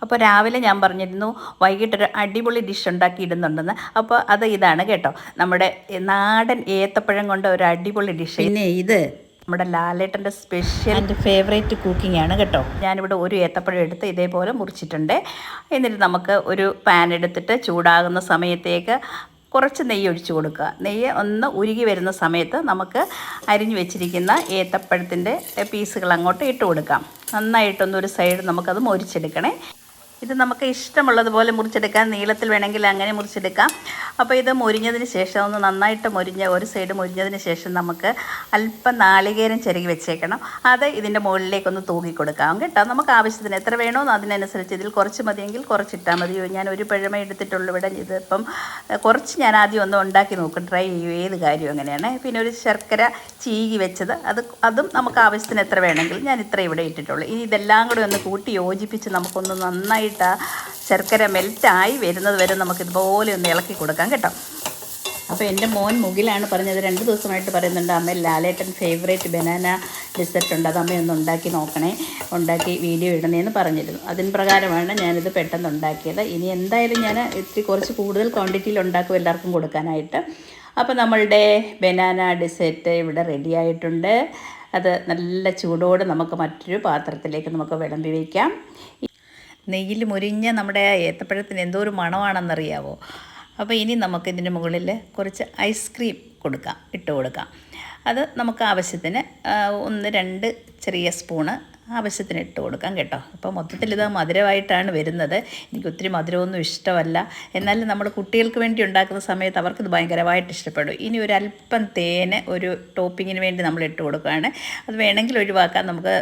അപ്പോൾ രാവിലെ ഞാൻ പറഞ്ഞിരുന്നു വൈകിട്ടൊരു അടിപൊളി ഡിഷ് ഉണ്ടാക്കിയിടുന്നുണ്ടെന്ന്. അപ്പോൾ അത് ഇതാണ് കേട്ടോ, നമ്മുടെ നാടൻ ഏത്തപ്പഴം കൊണ്ട് ഒരു അടിപൊളി ഡിഷ്. പിന്നെ ഇത് നമ്മുടെ ലാലേട്ടൻ്റെ സ്പെഷ്യൽ ആൻഡ് ഫേവറേറ്റ് കുക്കിംഗ് ആണ് കേട്ടോ. ഞാനിവിടെ ഒരു ഏത്തപ്പഴം എടുത്ത് ഇതേപോലെ മുറിച്ചിട്ടുണ്ട്. എന്നിട്ട് നമുക്ക് ഒരു പാൻ എടുത്തിട്ട് ചൂടാകുന്ന സമയത്തേക്ക് കുറച്ച് നെയ്യ് ഒഴിച്ചു കൊടുക്കുക. നെയ്യ് ഒന്ന് ഉരുകി വരുന്ന സമയത്ത് നമുക്ക് അരിഞ്ഞു വെച്ചിരിക്കുന്ന ഏത്തപ്പഴത്തിൻ്റെ പീസുകൾ അങ്ങോട്ട് ഇട്ട് കൊടുക്കാം. നന്നായിട്ടൊന്നൊരു സൈഡ് നമുക്കത് മൊരിച്ചെടുക്കണേ. ഇത് നമുക്ക് ഇഷ്ടമുള്ളതുപോലെ മുറിച്ചെടുക്കാം, നീളത്തിൽ വേണമെങ്കിൽ അങ്ങനെ മുറിച്ചെടുക്കാം. അപ്പോൾ ഇത് മൊരിഞ്ഞതിന് ശേഷം ഒന്ന് നന്നായിട്ട് ഒരു സൈഡ് മൊരിഞ്ഞതിന് ശേഷം നമുക്ക് അല്പം നാളികേരം ചിരകി വെച്ചേക്കണം. അത് ഇതിൻ്റെ മുകളിലേക്കൊന്ന് തൂക്കി കൊടുക്കാം കേട്ടോ. നമുക്ക് ആവശ്യത്തിന് എത്ര വേണോ അതിനനുസരിച്ച്, ഇതിൽ കുറച്ച് മതിയെങ്കിൽ കുറച്ചിട്ടാൽ മതി. ഞാൻ ഒരു പഴമേ എടുത്തിട്ടുള്ളൂ ഇവിടെ. ഇതിപ്പം കുറച്ച് ഞാൻ ആദ്യം ഒന്ന് ഉണ്ടാക്കി നോക്കും, ട്രൈ ചെയ്യും ഏത് കാര്യം അങ്ങനെയാണ്. പിന്നെ ഒരു ശർക്കര ചീകി വെച്ചത്, അതും നമുക്ക് ആവശ്യത്തിന് എത്ര വേണമെങ്കിൽ ഞാൻ ഇത്ര ഇവിടെ ഇട്ടിട്ടുള്ളൂ. ഇനി ഇതെല്ലാം കൂടി ഒന്ന് കൂട്ടി യോജിപ്പിച്ച് നമുക്കൊന്ന് നന്നായിട്ട് ശർക്കര മെൽറ്റായി വരുന്നത് വരെ നമുക്കിതുപോലെ ഒന്ന് ഇളക്കി കൊടുക്കാം കേട്ടോ. അപ്പോൾ എൻ്റെ മോൻ മുകിലാണ് പറഞ്ഞത്, 2 ദിവസമായിട്ട് പറയുന്നുണ്ട് അമ്മ ലാലേട്ടൻ ഫേവറേറ്റ് ബനാന ഡെസേർട്ട് ഉണ്ട്, അത് അമ്മയൊന്ന് ഉണ്ടാക്കി നോക്കണേ, ഉണ്ടാക്കി വീഡിയോ ഇടണേന്ന് പറഞ്ഞിരുന്നു. അതിന് പ്രകാരമാണ് ഞാനിത് പെട്ടെന്ന് ഉണ്ടാക്കിയത്. ഇനി എന്തായാലും ഞാൻ കുറച്ച് കൂടുതൽ ക്വാണ്ടിറ്റിയിൽ ഉണ്ടാക്കും എല്ലാവർക്കും കൊടുക്കാനായിട്ട്. അപ്പോൾ നമ്മളുടെ ബനാന ഡെസേർട്ട് ഇവിടെ റെഡി ആയിട്ടുണ്ട്. അത് നല്ല ചൂടോടെ നമുക്ക് മറ്റൊരു പാത്രത്തിലേക്ക് നമുക്ക് വിളമ്പി വയ്ക്കാം. നെയ്യിൽ മുരിഞ്ഞ നമ്മുടെ ഏത്തപ്പഴത്തിന് എന്തോ ഒരു മണമാണെന്നറിയാവോ. അപ്പോൾ ഇനി നമുക്ക് ഇതിൻ്റെ മുകളിൽ കുറച്ച് ഐസ്ക്രീം ഇട്ട് കൊടുക്കാം. അത് നമുക്ക് ആവശ്യത്തിന് 1-2 ചെറിയ സ്പൂണ് ആവശ്യത്തിന് ഇട്ട് കൊടുക്കാം കേട്ടോ. അപ്പോൾ മൊത്തത്തിൽ ഇത് മധുരമായിട്ടാണ് വരുന്നത്. എനിക്ക് ഒത്തിരി മധുരമൊന്നും ഇഷ്ടമല്ല, എന്നാലും നമ്മൾ കുട്ടികൾക്ക് വേണ്ടി ഉണ്ടാക്കുന്ന സമയത്ത് അവർക്കിത് ഭയങ്കരമായിട്ട് ഇഷ്ടപ്പെടും. ഇനി ഒരു അല്പം തേന് ഒരു ടോപ്പിങ്ങിന് വേണ്ടി നമ്മൾ ഇട്ട് കൊടുക്കുകയാണ്. അത് വേണമെങ്കിൽ ഒഴിവാക്കാം, നമുക്ക്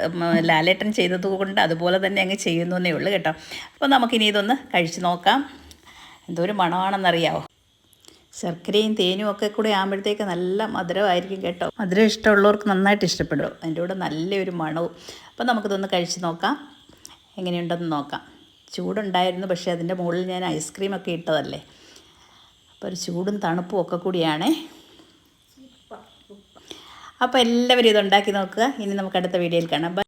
ലാലേട്ടൻ ചെയ്തതുകൊണ്ട് അതുപോലെ തന്നെ അങ്ങ് ചെയ്യുന്നേ ഉള്ളൂ കേട്ടോ. അപ്പോൾ നമുക്കിനി ഇതൊന്ന് കഴിച്ച് നോക്കാം. എന്തോ ഒരു മണമാണെന്നറിയാമോ. ശർക്കരയും തേനും ഒക്കെ കൂടി ആകുമ്പോഴത്തേക്ക് നല്ല മധുരമായിരിക്കും കേട്ടോ. മധുരം ഇഷ്ടമുള്ളവർക്ക് നന്നായിട്ട് ഇഷ്ടപ്പെടും, അതിൻ്റെ കൂടെ നല്ലൊരു മണവും. അപ്പോൾ നമുക്കിതൊന്ന് കഴിച്ച് നോക്കാം, എങ്ങനെയുണ്ടെന്ന് നോക്കാം. ചൂടുണ്ടായിരുന്നു, പക്ഷേ അതിൻ്റെ മുകളിൽ ഞാൻ ഐസ്ക്രീമൊക്കെ ഇട്ടതല്ലേ, അപ്പോൾ ഒരു ചൂടും തണുപ്പും ഒക്കെ കൂടിയാണേ. അപ്പോൾ എല്ലാവരും ഇതുണ്ടാക്കി നോക്കുക. ഇനി നമുക്ക് അടുത്ത വീഡിയോയിൽ കാണാം.